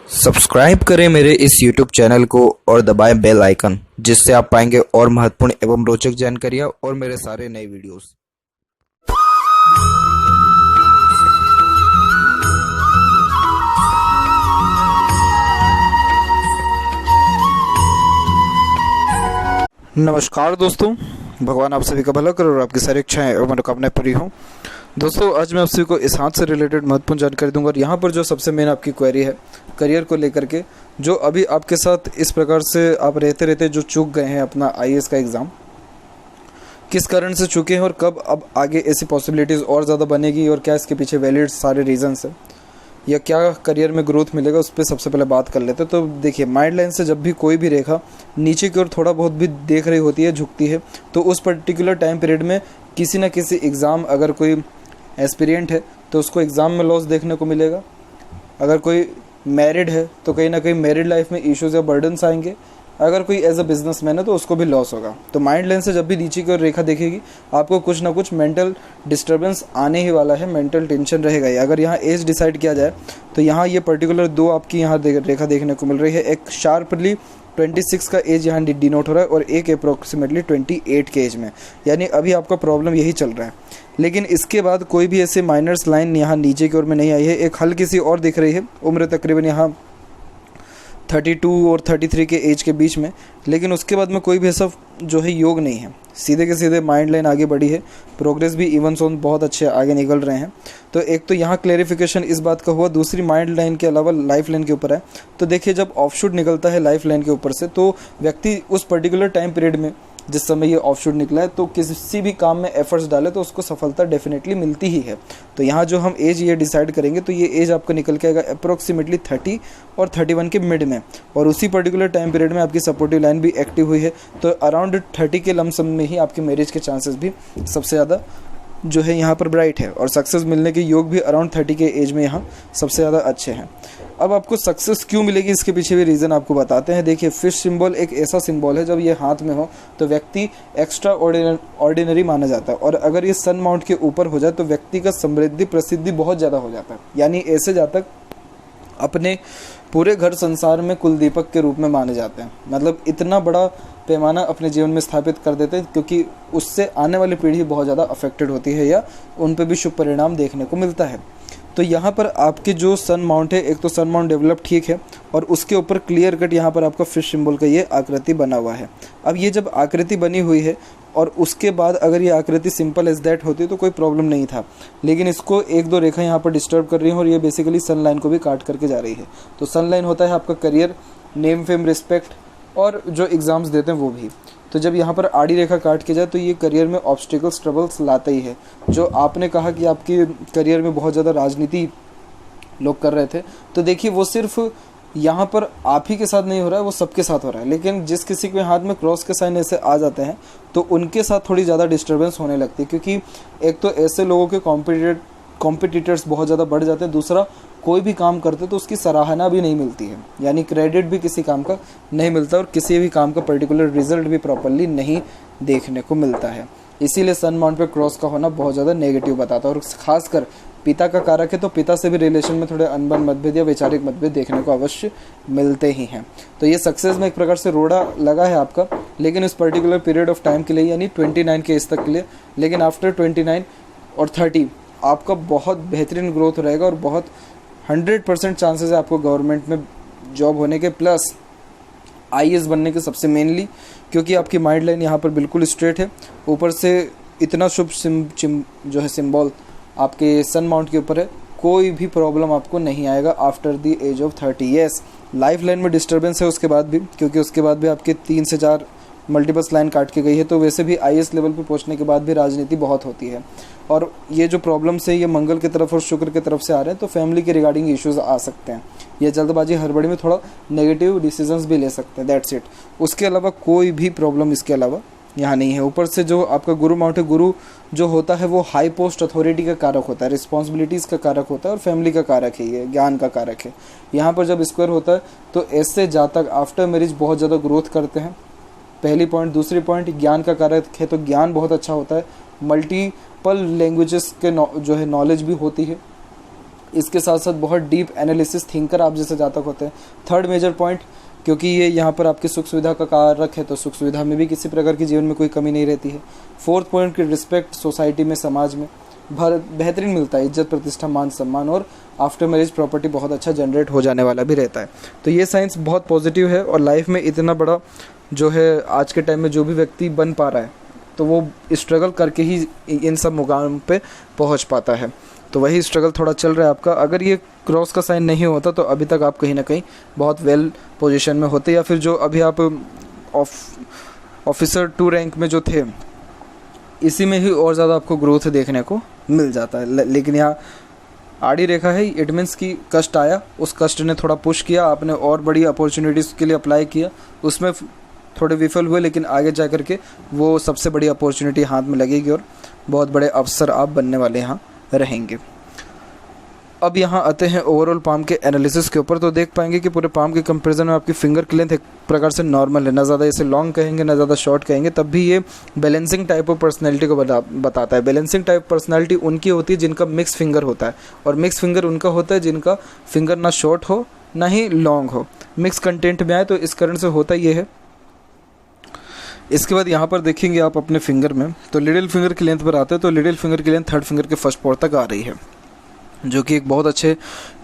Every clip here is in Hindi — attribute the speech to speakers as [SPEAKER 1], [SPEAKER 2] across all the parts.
[SPEAKER 1] सब्सक्राइब करें मेरे इस YouTube चैनल को और दबाएं बेल आइकन, जिससे आप पाएंगे और महत्वपूर्ण एवं रोचक जानकारियाँ और मेरे सारे नए वीडियोस। नमस्कार दोस्तों, भगवान आप सभी का भला करे और आपकी सारी इच्छाएं और मनोकामनाएं पूरी हों। दोस्तों, आज मैं आप सभी को इस हाथ से रिलेटेड महत्वपूर्ण जानकारी दूंगा और यहाँ पर जो सबसे मेन आपकी क्वेरी है करियर को लेकर के, जो अभी आपके साथ इस प्रकार से आप रहते रहते जो चूक गए हैं अपना आईएएस का एग्ज़ाम, किस कारण से चुके हैं और कब अब आगे ऐसी पॉसिबिलिटीज़ और ज़्यादा बनेगी और क्या इसके पीछे वैलिड सारे रीजंस हैं या क्या करियर में ग्रोथ मिलेगा, उस पर सबसे पहले बात कर लेते हैं। तो देखिए, माइंड लाइन से जब भी कोई भी रेखा नीचे की ओर थोड़ा बहुत भी देख रही होती है, झुकती है, तो उस पर्टिकुलर टाइम पीरियड में किसी न किसी एग्ज़ाम, अगर कोई एस्पिरेंट है तो उसको एग्ज़ाम में लॉस देखने को मिलेगा। अगर कोई मैरिड है तो कहीं ना कहीं मैरिड लाइफ में इश्यूज़ या बर्डन्स आएंगे। अगर कोई एज अ बिजनेसमैन है तो उसको भी लॉस होगा। तो माइंड लाइन से जब भी नीचे की ओर रेखा देखेगी, आपको कुछ ना कुछ मेंटल डिस्टर्बेंस आने ही वाला है, मेंटल टेंशन रहेगा ही। अगर यहाँ एज डिसाइड किया जाए तो यहाँ ये पर्टिकुलर दो आपकी यहाँ रेखा देखने को मिल रही है। एक शार्पली 26 का एज यहाँ डिनोट हो रहा है और एक अप्रोक्सीमेटली 28 के एज में, यानी अभी आपका प्रॉब्लम यही चल रहा है। लेकिन इसके बाद कोई भी ऐसे माइनर्स लाइन यहाँ नीचे की ओर में नहीं आई है। एक हल्की सी और दिख रही है, उम्र तकरीबन यहाँ 32 और 33 के एज के बीच में, लेकिन उसके बाद में कोई भी ऐसा जो है योग नहीं है। सीधे के सीधे माइंड लाइन आगे बढ़ी है, प्रोग्रेस भी इवन सोन बहुत अच्छे आगे निकल रहे हैं। तो एक तो यहाँ क्लेरिफिकेशन इस बात का हुआ। दूसरी, माइंड लाइन के अलावा लाइफ लाइन के ऊपर है। तो देखिए, जब ऑफशूट निकलता है लाइफ लाइन के ऊपर से, तो व्यक्ति उस पर्टिकुलर टाइम पीरियड में जिस समय ये ऑफशूट निकला है, तो किसी भी काम में एफर्ट्स डाले तो उसको सफलता डेफिनेटली मिलती ही है। तो यहाँ जो हम एज ये डिसाइड करेंगे, तो ये एज आपका निकल के आएगा अप्रोक्सीमेटली 30 और 31 के मिड में, और उसी पर्टिकुलर टाइम पीरियड में आपकी सपोर्टिव लाइन भी एक्टिव हुई है। तो अराउंड 30 के लमसम में ही आपकी मैरिज के चांसेस भी सबसे ज़्यादा जो है यहाँ पर ब्राइट है, और सक्सेस मिलने के योग भी अराउंड 30 के एज में यहाँ सबसे ज़्यादा अच्छे हैं। अब आपको सक्सेस क्यों मिलेगी, इसके पीछे भी रीज़न आपको बताते हैं। देखिए, फिश सिंबल एक ऐसा सिंबल है, जब ये हाथ में हो तो व्यक्ति एक्स्ट्रा ऑर्डिनरी माना जाता है, और अगर ये सन माउंट के ऊपर हो जाए तो व्यक्ति का समृद्धि प्रसिद्धि बहुत ज़्यादा हो जाता है। यानी ऐसे जातक अपने पूरे घर संसार में कुलदीपक के रूप में माने जाते हैं। मतलब इतना बड़ा पैमाना अपने जीवन में स्थापित कर देते हैं, क्योंकि उससे आने वाली पीढ़ी बहुत ज़्यादा अफेक्टेड होती है या उन पर भी शुभ परिणाम देखने को मिलता है। तो यहाँ पर आपके जो सन माउंट है, एक तो सन माउंट डेवलप ठीक है, और उसके ऊपर क्लियर कट यहाँ पर आपका फिश सिंबल का ये आकृति बना हुआ है। अब ये जब आकृति बनी हुई है और उसके बाद अगर ये आकृति सिंपल एज दैट होती तो कोई प्रॉब्लम नहीं था, लेकिन इसको एक दो रेखा यहाँ पर डिस्टर्ब कर रही है और ये बेसिकली सन लाइन को भी काट करके जा रही है। तो सन लाइन होता है आपका करियर, नेम फेम रिस्पेक्ट, और जो एग्ज़ाम्स देते हैं वो भी। तो जब यहाँ पर आड़ी रेखा काट के जाए तो ये करियर में ऑब्स्टिकल्स, ट्रबल्स लाता ही है। जो आपने कहा कि आपके करियर में बहुत ज़्यादा राजनीति लोग कर रहे थे, तो देखिए वो सिर्फ यहाँ पर आप ही के साथ नहीं हो रहा है, वो सबके साथ हो रहा है। लेकिन जिस किसी के हाथ में क्रॉस के साइन ऐसे आ जाते हैं तो उनके साथ थोड़ी ज़्यादा डिस्टर्बेंस होने लगती है, क्योंकि एक तो ऐसे लोगों के कॉम्पिटिटर्स बहुत ज़्यादा बढ़ जाते हैं। दूसरा, कोई भी काम करते तो उसकी सराहना भी नहीं मिलती है, यानी क्रेडिट भी किसी काम का नहीं मिलता और किसी भी काम का पर्टिकुलर रिजल्ट भी प्रॉपरली नहीं देखने को मिलता है। इसीलिए सन माउंट पे क्रॉस का होना बहुत ज़्यादा नेगेटिव बताता है। और खासकर पिता का कारक है तो पिता से भी रिलेशन में थोड़े अनबन मतभेद या वैचारिक मतभेद देखने को अवश्य मिलते ही हैं। तो ये सक्सेस में एक प्रकार से रोड़ा लगा है आपका, लेकिन इस पर्टिकुलर पीरियड ऑफ टाइम के लिए, यानी 29 के एज तक के लिए। लेकिन आफ्टर 29 और 30 आपका बहुत बेहतरीन ग्रोथ रहेगा और बहुत 100% चांसेस है आपको गवर्नमेंट में जॉब होने के, प्लस आईएएस बनने के सबसे मेनली, क्योंकि आपकी माइंड लाइन यहाँ पर बिल्कुल स्ट्रेट है। ऊपर से इतना शुभ जो है सिंबल आपके सन माउंट के ऊपर है, कोई भी प्रॉब्लम आपको नहीं आएगा after the age of 30। Yes, life line में डिस्टर्बेंस है उसके बाद भी, क्योंकि उसके बाद भी आपके 3 से 4 मल्टीपल्स लाइन काट के गई है। तो वैसे भी आईएएस लेवल पे पहुंचने के बाद भी राजनीति बहुत होती है, और ये जो प्रॉब्लम्स है ये मंगल की तरफ और शुक्र की तरफ से आ रहे हैं, तो फैमिली के रिगार्डिंग इश्यूज आ सकते हैं। ये जल्दबाजी हड़बड़ी में थोड़ा नेगेटिव डिसीजंस भी ले सकते हैं, दैट्स इट। उसके अलावा कोई भी प्रॉब्लम इसके अलावा यहाँ नहीं है। ऊपर से जो आपका गुरु माउंट है, गुरु जो होता है वो हाई पोस्ट अथॉरिटी का कारक होता है, रिस्पॉन्सिबिलिटीज़ का कारक होता है और फैमिली का कारक है, ये ज्ञान का कारक है। यहाँ पर जब स्क्वायर होता है तो ऐसे जातक आफ्टर मैरिज बहुत ज़्यादा ग्रोथ करते हैं, पहली पॉइंट। दूसरी पॉइंट, ज्ञान का कारक है तो ज्ञान बहुत अच्छा होता है, मल्टीपल लैंग्वेजेस के जो है नॉलेज भी होती है, इसके साथ साथ बहुत डीप एनालिसिस थिंकर आप जैसे जातक होते हैं। थर्ड मेजर पॉइंट, क्योंकि ये यहाँ पर आपकी सुख सुविधा का कारक है तो सुख सुविधा में भी किसी प्रकार की जीवन में कोई कमी नहीं रहती है। फोर्थ पॉइंट की रिस्पेक्ट सोसाइटी में, समाज में बेहतरीन मिलता है, इज्जत प्रतिष्ठा मान सम्मान, और आफ्टर मैरिज प्रॉपर्टी बहुत अच्छा जनरेट हो जाने वाला भी रहता है। तो ये साइंस बहुत पॉजिटिव है और लाइफ में इतना बड़ा जो है आज के टाइम में जो भी व्यक्ति बन पा रहा है तो वो स्ट्रगल करके ही इन सब मुकाम पे पहुंच पाता है। तो वही स्ट्रगल थोड़ा चल रहा है आपका। अगर ये क्रॉस का साइन नहीं होता तो अभी तक आप कहीं ना कहीं बहुत वेल पोजीशन में होते, या फिर जो अभी आप ऑफिसर 2 रैंक में जो थे इसी में ही और ज़्यादा आपको ग्रोथ देखने को मिल जाता है। लेकिन यहाँ आड़ी रेखा है, इट मीन्स कि कष्ट आया, उस कष्ट ने थोड़ा पुश किया, आपने और बड़ी अपॉर्चुनिटीज़ के लिए अप्लाई किया, उसमें थोड़े विफल हुए, लेकिन आगे जा कर के वो सबसे बड़ी अपॉर्चुनिटी हाथ में लगेगी और बहुत बड़े अफसर आप बनने वाले यहाँ रहेंगे। अब यहाँ आते हैं ओवरऑल पाम के एनालिसिस के ऊपर। तो देख पाएंगे कि पूरे पाम के कंपैरिजन में आपकी फिंगर की लेंथ एक प्रकार से नॉर्मल है, ना ज़्यादा इसे लॉन्ग कहेंगे ना ज़्यादा शॉर्ट कहेंगे, तब भी ये बैलेंसिंग टाइप ऑफ पर्सनैलिटी को बताता है। बैलेंसिंग टाइप पर्सनैलिटी उनकी होती है जिनका मिक्स फिंगर होता है, और मिक्स फिंगर उनका होता है जिनका फिंगर ना शॉर्ट हो ना ही लॉन्ग हो, मिक्स कंटेंट में आए। तो इस कारण से होता ये है। इसके बाद यहाँ पर देखेंगे आप अपने फिंगर में, तो लिटिल फिंगर की लेंथ पर आते हैं। तो लिटिल फिंगर की लेंथ थर्ड फिंगर के फर्स्ट पोर तक आ रही है, जो कि एक बहुत अच्छे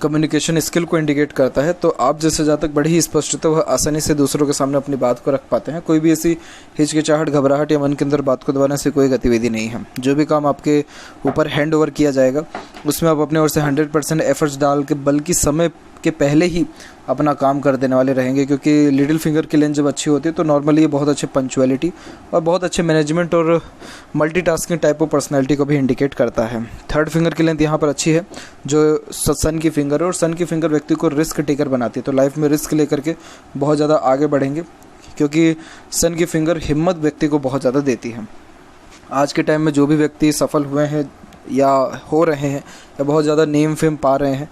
[SPEAKER 1] कम्युनिकेशन स्किल को इंडिकेट करता है। तो आप जैसे जहाँ तक बड़ी ही स्पष्टता वह आसानी से दूसरों के सामने अपनी बात को रख पाते हैं। कोई भी ऐसी हिचकिचाहट, घबराहट या मन के अंदर बात को दबाने से कोई गतिविधि नहीं है। जो भी काम आपके ऊपर हैंड ओवर किया जाएगा उसमें आप अपने ओर से 100% एफर्ट्स डाल के, बल्कि समय के पहले ही अपना काम कर देने वाले रहेंगे, क्योंकि लिटिल फिंगर की लेंथ जब अच्छी होती है तो नॉर्मली ये बहुत अच्छे पंक्चुअलिटी और बहुत अच्छे मैनेजमेंट और मल्टीटास्किंग टाइप ऑफ पर्सनैलिटी को भी इंडिकेट करता है। थर्ड फिंगर की लेंथ यहाँ पर अच्छी है, जो सन की फिंगर है, और सन की फिंगर व्यक्ति को रिस्क टेकर बनाती है। तो लाइफ में रिस्क लेकर के बहुत ज़्यादा आगे बढ़ेंगे, क्योंकि सन की फिंगर हिम्मत व्यक्ति को बहुत ज़्यादा देती है। आज के टाइम में जो भी व्यक्ति सफल हुए हैं या हो रहे हैं या बहुत ज़्यादा नेम फेम पा रहे हैं,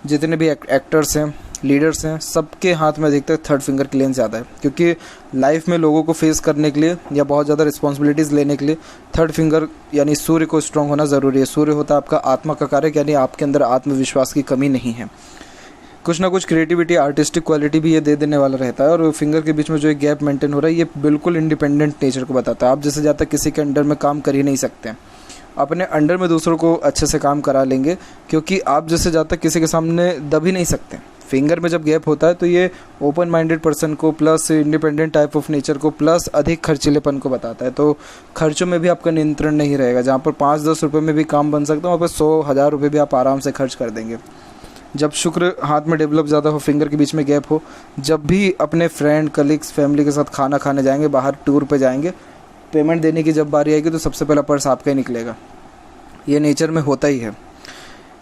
[SPEAKER 1] जितने भी एक्टर्स हैं, लीडर्स हैं, सबके हाथ में देखते हैं थर्ड फिंगर की लेंथ ज़्यादा है, क्योंकि लाइफ में लोगों को फेस करने के लिए या बहुत ज़्यादा रिस्पॉन्सिबिलिटीज़ लेने के लिए थर्ड फिंगर यानी सूर्य को स्ट्रॉन्ग होना ज़रूरी है। सूर्य होता है आपका आत्मा का कारक, यानी आपके अंदर आत्मविश्वास की कमी नहीं है। कुछ ना कुछ क्रिएटिविटी, आर्टिस्टिक क्वालिटी भी ये दे देने वाला रहता है। और फिंगर के बीच में जो एक गैप मेंटेन हो रहा है ये बिल्कुल इंडिपेंडेंट नेचर को बताता है। आप जैसे ज़्यादा किसी के अंडर में काम कर ही नहीं सकते, अपने अंडर में दूसरों को अच्छे से काम करा लेंगे, क्योंकि आप जैसे ज़्यादा किसी के सामने दब ही नहीं सकते। फिंगर में जब गैप होता है तो ये ओपन माइंडेड पर्सन को plus independent type of nature को प्लस अधिक खर्चीलेपन को बताता है। तो खर्चों में भी आपका नियंत्रण नहीं रहेगा। जहाँ पर 5-10 रुपये में भी काम बन सकता है वहाँ पर 100-1000 रुपये भी आप आराम से खर्च कर देंगे। जब शुक्र हाथ में डेवलप ज़्यादा हो, फिंगर के बीच में गैप हो, जब भी अपने फ्रेंड, कलीग्स, फैमिली के साथ खाना खाने जाएंगे, बाहर टूर पे जाएंगे, पेमेंट देने की जब बारी आएगी तो सबसे पहला पर्स आपका ही निकलेगा। ये नेचर में होता ही है।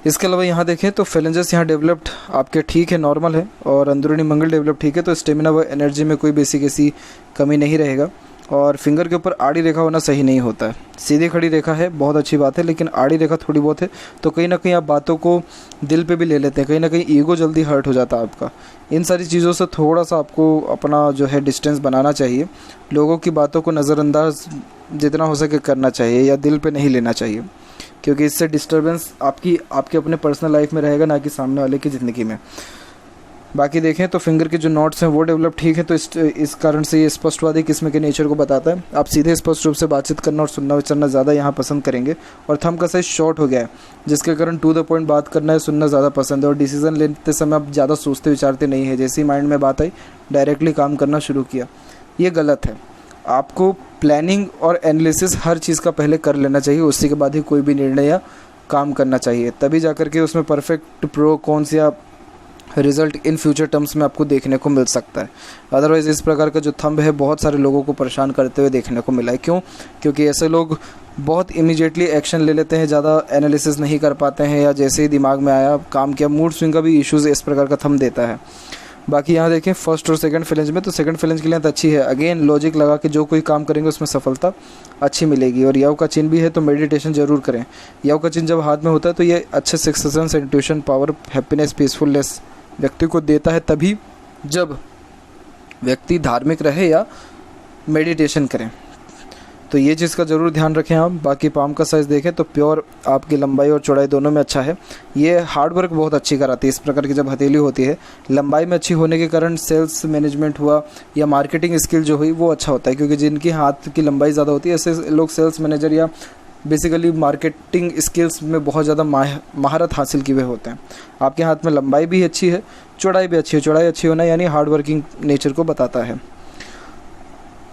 [SPEAKER 1] इसके अलावा यहाँ देखें तो फेलेंजेस यहाँ डेवलप्ड आपके ठीक है, नॉर्मल है, और अंदरूनी मंगल डेवलप ठीक है। तो स्टेमिना व एनर्जी में कोई बेसिक ऐसी कमी नहीं रहेगा। और फिंगर के ऊपर आड़ी रेखा होना सही नहीं होता है। सीधी खड़ी रेखा है बहुत अच्छी बात है, लेकिन आड़ी रेखा थोड़ी बहुत है तो कहीं ना कहीं आप बातों को दिल पे भी ले लेते हैं, कहीं ना कहीं ईगो जल्दी हर्ट हो जाता है आपका। इन सारी चीज़ों से थोड़ा सा आपको अपना जो है डिस्टेंस बनाना चाहिए। लोगों की बातों को नज़रअंदाज जितना हो सके करना चाहिए या दिल पे नहीं लेना चाहिए, क्योंकि इससे डिस्टर्बेंस आपकी अपने पर्सनल लाइफ में रहेगा, ना कि सामने वाले की ज़िंदगी में। बाकी देखें तो फिंगर के जो नोट्स हैं वो डेवलप ठीक है। तो इस कारण से ये स्पष्टवादी किस्म के नेचर को बताता है। आप सीधे स्पष्ट रूप से बातचीत करना और सुनना विचरना ज़्यादा यहाँ पसंद करेंगे। और थंब का साइज शॉर्ट हो गया है, जिसके कारण टू द पॉइंट बात करना है, सुनना ज़्यादा पसंद है। और डिसीजन लेते समय आप ज़्यादा सोचते विचारते नहीं है, जैसे ही माइंड में बात आई डायरेक्टली काम करना शुरू किया। ये गलत है। आपको प्लानिंग और एनालिसिस हर चीज़ का पहले कर लेना चाहिए, उसी के बाद ही कोई भी निर्णय या काम करना चाहिए, तभी जाकर के उसमें परफेक्ट प्रो कौन सा रिजल्ट इन फ्यूचर टर्म्स में आपको देखने को मिल सकता है। अदरवाइज़ इस प्रकार का जो थंब है बहुत सारे लोगों को परेशान करते हुए देखने को मिला है। क्यों? क्योंकि ऐसे लोग बहुत इमीडिएटली एक्शन ले लेते हैं, ज़्यादा एनालिसिस नहीं कर पाते हैं, या जैसे ही दिमाग में आया काम किया, मूड स्विंग का भी इश्यूज़ इस प्रकार का थंब देता है। बाकी यहाँ देखें फर्स्ट और सेकंड फ्लेंज में, तो सेकंड फ्लेंज की लेंथ अच्छी है। अगेन लॉजिक लगा के जो कोई काम करेंगे उसमें सफलता अच्छी मिलेगी। और यव का चिन्ह भी है तो मेडिटेशन जरूर करें। यव का चिन्ह जब हाथ में होता है तो ये अच्छे six sense, intuition power, happiness, peacefulness व्यक्ति को देता है, तभी जब व्यक्ति धार्मिक रहे या मेडिटेशन करें। तो ये चीज़ का ज़रूर ध्यान रखें आप। बाकी पाम का साइज़ देखें तो प्योर आपकी लंबाई और चौड़ाई दोनों में अच्छा है। ये हार्ड वर्क बहुत अच्छी कराती है। इस प्रकार की जब हथेली होती है लंबाई में अच्छी होने के कारण सेल्स मैनेजमेंट हुआ या मार्केटिंग स्किल जो हुई वो अच्छा होता है, क्योंकि जिनकी हाथ की लंबाई ज़्यादा होती है ऐसे लोग सेल्स मैनेजर या बेसिकली मार्केटिंग स्किल्स में बहुत ज़्यादा महारत हासिल किए हुए होते हैं। आपके हाथ में लंबाई भी अच्छी है, चौड़ाई भी अच्छी है। चौड़ाई अच्छी होना यानी हार्ड वर्किंग नेचर को बताता है।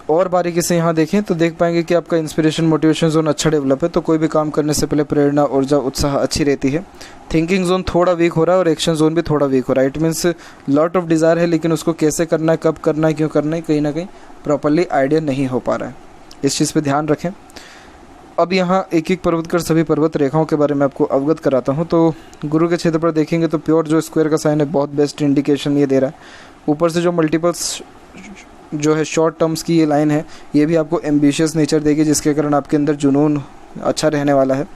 [SPEAKER 1] और बारीकी से यहाँ देखें तो देख पाएंगे कि आपका इंस्पिरेशन मोटिवेशन जोन अच्छा डेवलप है, तो कोई भी काम करने से पहले प्रेरणा ऊर्जा उत्साह अच्छी रहती है। थिंकिंग जोन थोड़ा वीक हो रहा है और एक्शन जोन भी थोड़ा वीक हो रहा है। It means lot of desire है, लेकिन उसको कैसे करना है, कब करना है, क्यों करना है, कहीं ना कहीं प्रॉपरली आइडिया नहीं हो पा रहा है। इस चीज़ पर ध्यान रखें। अब यहाँ एक एक पर्वत कर सभी पर्वत रेखाओं के बारे में आपको अवगत कराता हूँ। तो गुरु के क्षेत्र पर देखेंगे तो प्योर जो स्क्वायर का साइन है बहुत बेस्ट इंडिकेशन ये दे रहा है। ऊपर से जो मल्टीपल्स जो है शॉर्ट टर्म्स की ये लाइन है, ये भी आपको एम्बिशियस नेचर देगी, जिसके कारण आपके अंदर जुनून अच्छा रहने वाला है।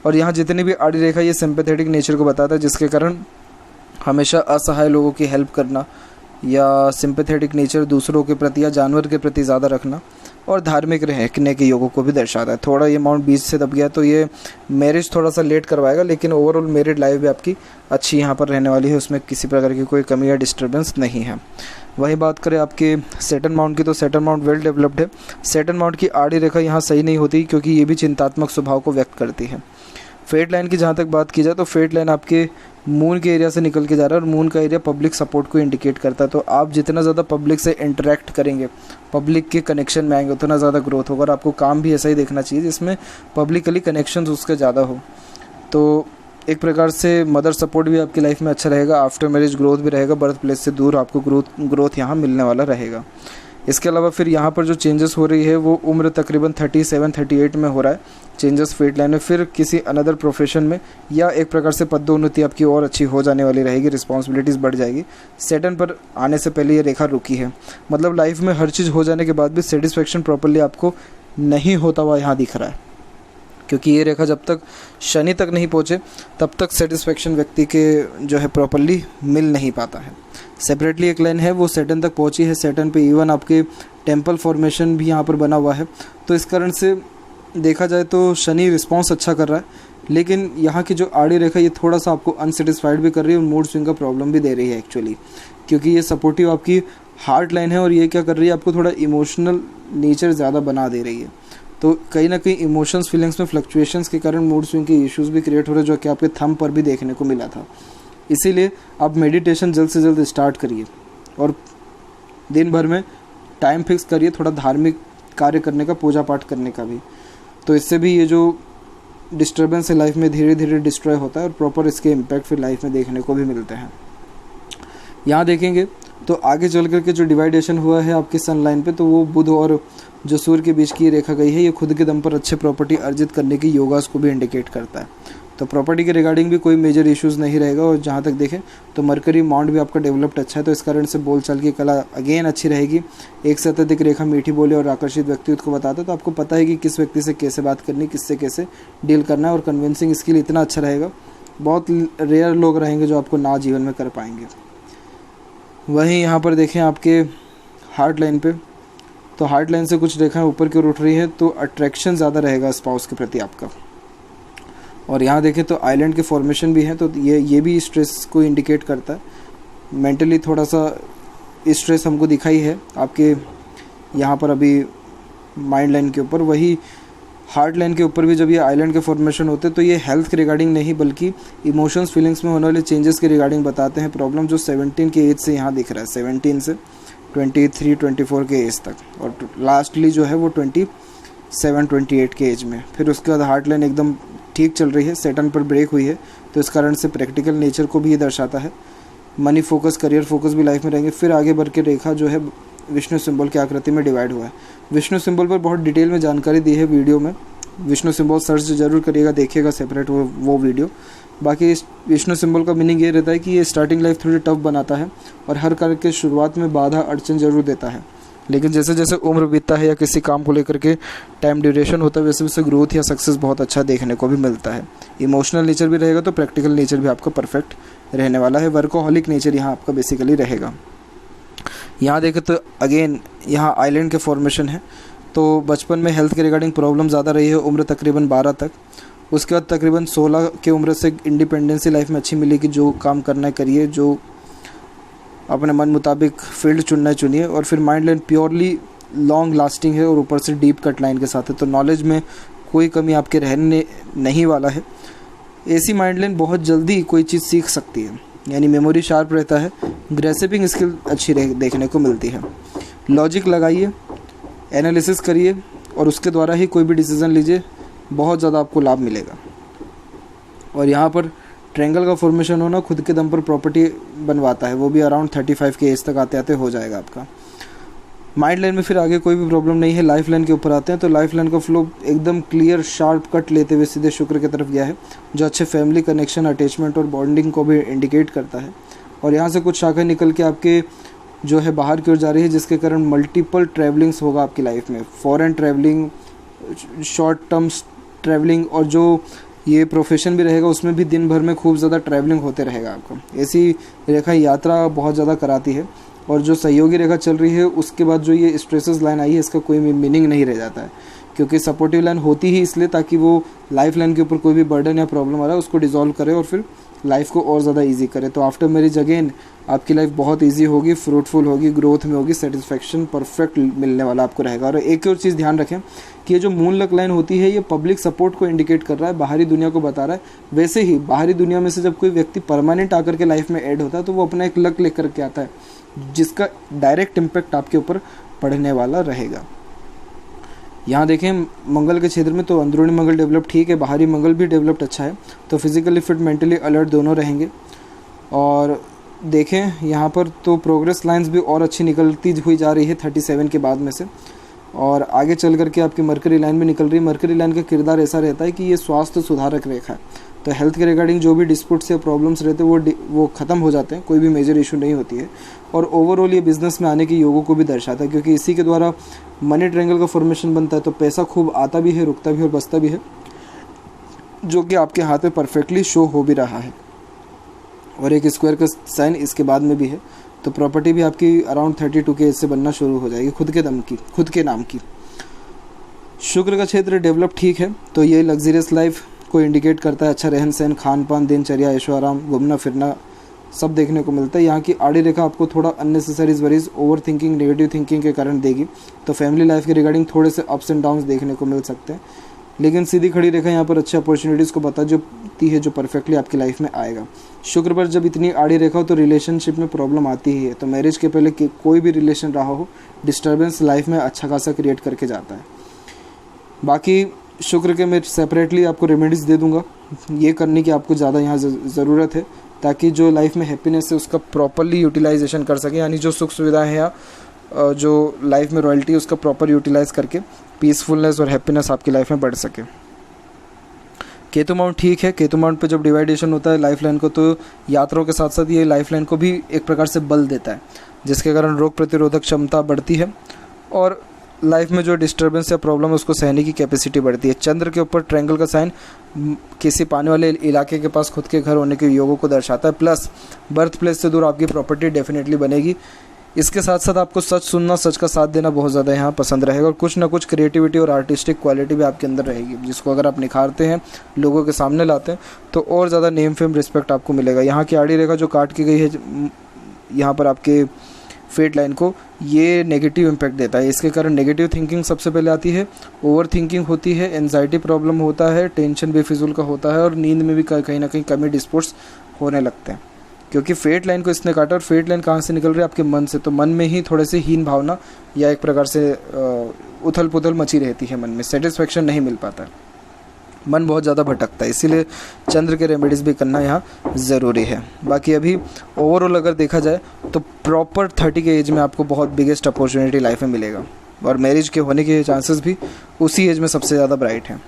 [SPEAKER 1] और यहाँ जितनी भी आड़ी रेखा ये सिंपैथेटिक नेचर को बताता है, जिसके कारण हमेशा असहाय लोगों की हेल्प करना या सिंपैथेटिक नेचर दूसरों के प्रति या जानवर के प्रति ज़्यादा रखना और धार्मिक रहने के योगों को भी दर्शाता है। थोड़ा ये माउंट बीच से दब गया तो ये मैरिज थोड़ा सा लेट करवाएगा, लेकिन ओवरऑल मैरिड लाइफ भी आपकी अच्छी यहाँ पर रहने वाली है। उसमें किसी प्रकार की कोई कमी या डिस्टर्बेंस नहीं है। वही बात करें आपके सैटर्न माउंट की, तो सैटर्न माउंट वेल डेवलप्ड है। सैटर्न माउंट की आड़ी रेखा यहाँ सही नहीं होती, क्योंकि ये भी चिंतात्मक स्वभाव को व्यक्त करती है। फेट लाइन की जहाँ तक बात की जाए तो फेट लाइन आपके मून के एरिया से निकल के जा रहा है और मून का एरिया पब्लिक सपोर्ट को इंडिकेट करता है। तो आप जितना ज़्यादा पब्लिक से इंटरेक्ट करेंगे, पब्लिक के कनेक्शन में आएंगे, उतना ज़्यादा ग्रोथ होगा। और आपको काम भी ऐसा ही देखना चाहिए जिसमें पब्लिकली कनेक्शंस उसके ज़्यादा हो। तो एक प्रकार से मदर सपोर्ट भी आपकी लाइफ में अच्छा रहेगा। आफ्टर मैरिज ग्रोथ भी रहेगा, बर्थ प्लेस से दूर आपको ग्रोथ यहाँ मिलने वाला रहेगा। इसके अलावा फिर यहाँ पर जो चेंजेस हो रही है वो उम्र तकरीबन 37-38 में हो रहा है चेंजेस फेट लाइन में। फिर किसी अनदर प्रोफेशन में या एक प्रकार से पदोन्नति आपकी और अच्छी हो जाने वाली रहेगी, रिस्पॉन्सिबिलिटीज़ बढ़ जाएगी। सैटर्न पर आने से पहले ये रेखा रुकी है, मतलब लाइफ में हर चीज़ हो जाने के बाद भी सेटिस्फेक्शन प्रॉपरली आपको नहीं होता हुआ यहाँ दिख रहा है, क्योंकि ये रेखा जब तक शनि तक नहीं पहुँचे तब तक सेटिस्फेक्शन व्यक्ति के जो है प्रॉपरली मिल नहीं पाता है। सेपरेटली एक लाइन है वो सैटर्न तक पहुंची है। सैटर्न पे इवन आपके टेम्पल फॉर्मेशन भी यहाँ पर बना हुआ है। तो इस कारण से देखा जाए तो शनि रिस्पॉन्स अच्छा कर रहा है, लेकिन यहाँ की जो आड़ी रेखा ये थोड़ा सा आपको अनसेटिस्फाइड भी कर रही है और मूड स्विंग का प्रॉब्लम भी दे रही है एक्चुअली, क्योंकि ये सपोर्टिव आपकी हार्ट लाइन है और ये क्या कर रही है आपको थोड़ा इमोशनल नेचर ज़्यादा बना दे रही है। तो कहीं ना कहीं इमोशंस फीलिंग्स में फ्लक्चुएशंस के कारण मूड स्विंग के इश्यूज़ भी क्रिएट हो रहे हैं, जो कि आपके थंब पर भी देखने को मिला था। इसीलिए आप मेडिटेशन जल्द से जल्द स्टार्ट करिए और दिन भर में टाइम फिक्स करिए थोड़ा धार्मिक कार्य करने का, पूजा पाठ करने का भी। तो इससे भी ये जो डिस्टर्बेंस है लाइफ में धीरे धीरे डिस्ट्रॉय होता है और प्रॉपर इसके इम्पैक्ट फिर लाइफ में देखने को भी मिलते हैं। यहाँ देखेंगे तो आगे चल करके जो डिवाइडेशन हुआ है आपकी सन लाइन पे, तो वो बुध और जो सूर्य के बीच की रेखा गई है, ये खुद के दम पर अच्छे प्रॉपर्टी अर्जित करने की योगास को भी इंडिकेट करता है। तो प्रॉपर्टी के रिगार्डिंग भी कोई मेजर इश्यूज़ नहीं रहेगा। और जहाँ तक देखें तो मरकरी माउंट भी आपका डेवलप्ड अच्छा है, तो इस कारण से बोलचाल की कला अगेन अच्छी रहेगी। एक से अत्यधिक रेखा मीठी बोली और आकर्षित व्यक्तित्व को बताता है, तो आपको पता है कि किस व्यक्ति से कैसे बात करनी, किससे कैसे डील करना है। और कन्विंसिंग स्किल इतना अच्छा रहेगा, बहुत रेयर लोग रहेंगे जो आपको ना जीवन में कर पाएंगे। वहीं यहाँ पर देखें आपके हार्ट लाइन पे, तो हार्ट लाइन से कुछ रेखाएं ऊपर की ओर उठ रही है, तो अट्रैक्शन ज़्यादा रहेगा स्पाउस के प्रति आपका। और यहाँ देखें तो आइलैंड के फॉर्मेशन भी हैं, तो ये भी स्ट्रेस को इंडिकेट करता है। मेंटली थोड़ा सा स्ट्रेस हमको दिखाई है आपके यहाँ पर अभी माइंड लाइन के ऊपर। वही हार्ट लाइन के ऊपर भी जब ये आइलैंड के फॉर्मेशन होते हैं तो ये हेल्थ के रिगार्डिंग नहीं बल्कि इमोशंस फीलिंग्स में होने वाले चेंजेस के रिगार्डिंग बताते हैं। प्रॉब्लम जो 17 के एज से यहाँ दिख रहा है, 17 से 23-24 के एज तक, और लास्टली जो है वो 27-28 के एज में। फिर उसके बाद हार्ट लाइन एकदम ठीक चल रही है, सैटर्न पर ब्रेक हुई है, तो इस कारण से प्रैक्टिकल नेचर को भी ये दर्शाता है। मनी फोकस, करियर फोकस भी लाइफ में रहेंगे। फिर आगे बढ़ के रेखा जो है विष्णु सिंबल की आकृति में डिवाइड हुआ है। विष्णु सिंबल पर बहुत डिटेल में जानकारी दी है वीडियो में, विष्णु सिंबल सर्च जरूर करिएगा, देखिएगा सेपरेट वो वीडियो। बाकी इस विष्णु सिंबल का मीनिंग ये रहता है कि ये स्टार्टिंग लाइफ थोड़ी टफ बनाता है और हर कार्य के शुरुआत में बाधा अड़चन जरूर देता है, लेकिन जैसे जैसे उम्र बीतता है या किसी काम को लेकर के टाइम ड्यूरेशन होता है, वैसे वैसे ग्रोथ या सक्सेस बहुत अच्छा देखने को भी मिलता है। इमोशनल नेचर भी रहेगा तो प्रैक्टिकल नेचर भी आपका परफेक्ट रहने वाला है। वर्कोहॉलिक नेचर यहाँ आपका बेसिकली रहेगा। यहाँ देखें तो अगेन यहाँ आइलैंड के फॉर्मेशन है, तो बचपन में हेल्थ के रिगार्डिंग प्रॉब्लम ज़्यादा रही है, उम्र तकरीबन 12 तक। उसके बाद तकरीबन 16 की उम्र से इंडिपेंडेंसी लाइफ में अच्छी मिली कि जो काम करना है करिए, जो अपने मन मुताबिक फील्ड चुनना है चुनिए। और फिर mind line purely long lasting है और ऊपर से डीप कट लाइन के साथ है, तो नॉलेज में कोई कमी आपके रहने नहीं वाला है। ऐसी माइंड लाइन बहुत जल्दी कोई चीज़ सीख सकती है, यानी मेमोरी शार्प रहता है, ग्रेसिपिंग स्किल अच्छी देखने को मिलती है। लॉजिक लगाइए, एनालिसिस करिए और उसके द्वारा ही कोई भी डिसीज़न लीजिए, बहुत ज़्यादा आपको लाभ मिलेगा। और यहाँ पर ट्रायंगल का फॉर्मेशन होना खुद के दम पर प्रॉपर्टी बनवाता है, वो भी अराउंड 35 के एज तक आते आते हो जाएगा आपका। माइंड लाइन में फिर आगे कोई भी प्रॉब्लम नहीं है। लाइफ लाइन के ऊपर आते हैं तो लाइफ लाइन का फ्लो एकदम क्लियर शार्प कट लेते हुए सीधे शुक्र की तरफ गया है, जो अच्छे फैमिली कनेक्शन, अटैचमेंट और बॉन्डिंग को भी इंडिकेट करता है। और यहाँ से कुछ शाखा निकल के आपके जो है बाहर की ओर जा रही है, जिसके कारण मल्टीपल ट्रैवलिंग्स होगा आपकी लाइफ में, foreign travelling, short term travelling, और जो ये प्रोफेशन भी रहेगा उसमें भी दिन भर में खूब ज़्यादा ट्रैवलिंग होते रहेगा आपका। ऐसी रेखा यात्रा बहुत ज़्यादा कराती है। और जो सहयोगी रेखा चल रही है उसके बाद जो ये स्ट्रेसेस लाइन आई है, इसका कोई मीनिंग नहीं रह जाता है, क्योंकि सपोर्टिव लाइन होती ही इसलिए ताकि वो लाइफ लाइन के ऊपर कोई भी बर्डन या प्रॉब्लम आ रहा है उसको डिसॉल्व करे और फिर लाइफ को और ज़्यादा इजी करे। तो आफ्टर मैरिज अगेन आपकी लाइफ बहुत इजी होगी, फ्रूटफुल होगी, ग्रोथ में होगी, सेटिस्फेक्शन परफेक्ट मिलने वाला आपको रहेगा। और एक और चीज़ ध्यान रखें कि ये जो मून लक लाइन होती है ये पब्लिक सपोर्ट को इंडिकेट कर रहा है, बाहरी दुनिया को बता रहा है। वैसे ही बाहरी दुनिया में से जब कोई व्यक्ति परमानेंट आकर के लाइफ में ऐड होता है तो वो अपना एक लक लेकर के आता है, जिसका डायरेक्ट इम्पैक्ट आपके ऊपर पड़ने वाला रहेगा। यहाँ देखें मंगल के क्षेत्र में तो अंदरूनी मंगल डेवलप ठीक है, बाहरी मंगल भी डेवलप्ड अच्छा है, तो फिजिकली फिट, मेंटली अलर्ट दोनों रहेंगे। और देखें यहाँ पर तो प्रोग्रेस लाइंस भी और अच्छी निकलती हुई जा रही है 37 के बाद में से, और आगे चल करके आपकी मरकरी लाइन भी निकल रही है। मरकरी लाइन का किरदार ऐसा रहता है कि ये स्वास्थ्य सुधारक रेखा है, तो हेल्थ के रिगार्डिंग जो भी डिस्प्यूट्स या प्रॉब्लम्स रहते हैं वो ख़त्म हो जाते हैं, कोई भी मेजर इशू नहीं होती है। और ओवरऑल ये बिज़नेस में आने के योगों को भी दर्शाता है, क्योंकि इसी के द्वारा मनी ट्रायंगल का फॉर्मेशन बनता है, तो पैसा खूब आता भी है, रुकता भी और बचता भी है, जो कि आपके हाथ में परफेक्टली शो हो भी रहा है। और एक स्क्वायर का साइन इसके बाद में भी है, तो प्रॉपर्टी भी आपकी अराउंड 32 के एज से बनना शुरू हो जाएगी, खुद के दम की, खुद के नाम की। शुक्र का क्षेत्र डेवलप ठीक है, तो ये लग्जरियस लाइफ को इंडिकेट करता है, अच्छा रहन सहन, खान पान, दिनचर्या, ऐशो आराम, घूमना फिरना सब देखने को मिलता है। यहाँ की आड़ी रेखा आपको थोड़ा unnecessary worries, over thinking, negative thinking के कारण देगी, तो फैमिली लाइफ के रिगार्डिंग थोड़े से अप्स एंड डाउन्स देखने को मिल सकते हैं। लेकिन सीधी खड़ी रेखा यहाँ पर अच्छी अपॉर्चुनिटीज़ को बताती है, जो परफेक्टली आपकी लाइफ में आएगा। शुक्र पर जब इतनी आड़ी रेखा हो तो रिलेशनशिप में प्रॉब्लम आती ही है, तो मैरिज के पहले कोई भी रिलेशन रहा हो, डिस्टर्बेंस लाइफ में अच्छा खासा क्रिएट करके जाता है। बाकी शुक्र के मैं सेपरेटली आपको रेमेडीज़ दे दूंगा, ये करने की आपको ज़्यादा यहाँ ज़रूरत है, ताकि जो लाइफ में हैप्पीनेस है उसका प्रॉपरली यूटिलाइजेशन कर सके, यानी जो सुख सुविधाएं हैं या जो लाइफ में रॉयल्टी है उसका प्रॉपर यूटिलाइज करके पीसफुलनेस और हैप्पीनेस आपकी लाइफ में बढ़ सके। केतु माउंट ठीक है, केतु माउंट पे जब डिवाइडेशन होता है लाइफ लाइन को, तो यात्राओं के साथ साथ ये लाइफ लाइन को भी एक प्रकार से बल देता है, जिसके कारण रोग प्रतिरोधक क्षमता बढ़ती है और लाइफ में जो डिस्टर्बेंस या प्रॉब्लम है उसको सहने की कैपेसिटी बढ़ती है। चंद्र के ऊपर ट्रायंगल का साइन किसी पानी वाले इलाके के पास खुद के घर होने के योगों को दर्शाता है, प्लस बर्थ प्लेस से दूर आपकी प्रॉपर्टी डेफिनेटली बनेगी। इसके साथ साथ आपको सच सुनना, सच का साथ देना बहुत ज़्यादा यहाँ पसंद रहेगा, और कुछ ना कुछ क्रिएटिविटी और आर्टिस्टिक क्वालिटी भी आपके अंदर रहेगी, जिसको अगर आप निखारते हैं, लोगों के सामने लाते हैं, तो और ज़्यादा नेम फेम रिस्पेक्ट आपको मिलेगा। यहाँ की आड़ी रेखा जो काट की गई है यहाँ पर आपके फेट लाइन को, ये नेगेटिव इम्पैक्ट देता है। इसके कारण नेगेटिव थिंकिंग सबसे पहले आती है, ओवर थिंकिंग होती है, एनजाइटी प्रॉब्लम होता है, टेंशन बेफिजूल का होता है, और नींद में भी कहीं ना कहीं कमी डिस्पोर्ट्स होने लगते हैं, क्योंकि फेट लाइन को इसने काटा। और फेट लाइन कहाँ से निकल रही है? आपके मन से, तो मन में ही थोड़े से हीन भावना या एक प्रकार से उथल पुथल मची रहती है, मन में सेटिस्फेक्शन नहीं मिल पाता है, मन बहुत ज़्यादा भटकता है, इसीलिए चंद्र के रेमेडीज़ भी करना यहाँ ज़रूरी है। बाकी अभी ओवरऑल अगर देखा जाए तो प्रॉपर 30 के एज में आपको बहुत बिगेस्ट अपॉर्चुनिटी लाइफ में मिलेगा, और मैरिज के होने के चांसेस भी उसी एज में सबसे ज़्यादा ब्राइट हैं।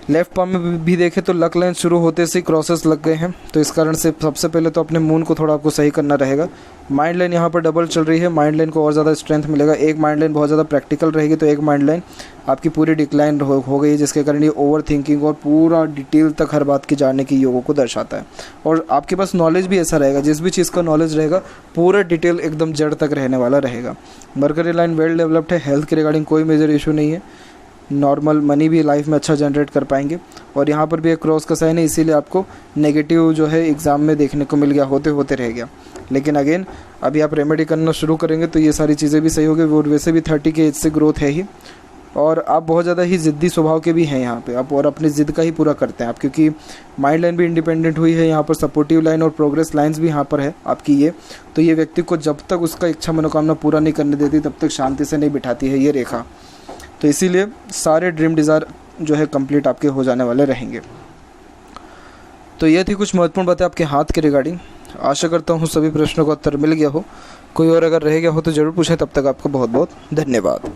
[SPEAKER 1] लेफ्ट पाम में भी देखें तो लक लाइन शुरू होते से क्रॉसेस लग गए हैं, तो इस कारण से सबसे पहले तो अपने मून को थोड़ा आपको सही करना रहेगा। माइंड लाइन यहाँ पर डबल चल रही है, माइंड लाइन को और ज़्यादा स्ट्रेंथ मिलेगा। एक माइंड लाइन बहुत ज़्यादा प्रैक्टिकल रहेगी तो एक माइंड लाइन आपकी पूरी डिक्लाइन हो गई, जिसके कारण ये ओवर थिंकिंग और पूरा डिटेल तक हर बात की जानने की योगों को दर्शाता है। और आपके पास नॉलेज भी ऐसा रहेगा, जिस भी चीज़ का नॉलेज रहेगा पूरा डिटेल एकदम जड़ तक रहने वाला रहेगा। मरकरी लाइन वेल डेवलप्ड है, हेल्थ के रिगार्डिंग कोई मेजर इशू नहीं है, नॉर्मल मनी भी लाइफ में अच्छा जनरेट कर पाएंगे। और यहाँ पर भी एक क्रॉस का साइन है, इसीलिए आपको नेगेटिव जो है एग्ज़ाम में देखने को मिल गया, होते होते रह गया। लेकिन अगेन अभी आप रेमेडी करना शुरू करेंगे तो ये सारी चीज़ें भी सही होगी। और वैसे भी 30 के एज से ग्रोथ है ही, और आप बहुत ज़्यादा ही ज़िद्दी स्वभाव के भी हैं यहाँ पे आप, और अपनी ज़िद का ही पूरा करते हैं आप, क्योंकि माइंड लाइन भी इंडिपेंडेंट हुई है यहाँ पर, सपोर्टिव लाइन और प्रोग्रेस लाइंस भी यहाँ पर है आपकी ये। तो ये व्यक्ति को जब तक उसका इच्छा मनोकामना पूरा नहीं करने देती तब तक शांति से नहीं बिठाती है ये रेखा। तो इसीलिए सारे ड्रीम डिज़ायर जो है कंप्लीट आपके हो जाने वाले रहेंगे। तो ये थी कुछ महत्वपूर्ण बातें आपके हाथ के रिगार्डिंग। आशा करता हूँ सभी प्रश्नों का उत्तर मिल गया हो। कोई और अगर रह गया हो तो ज़रूर पूछें। तब तक आपका बहुत बहुत धन्यवाद।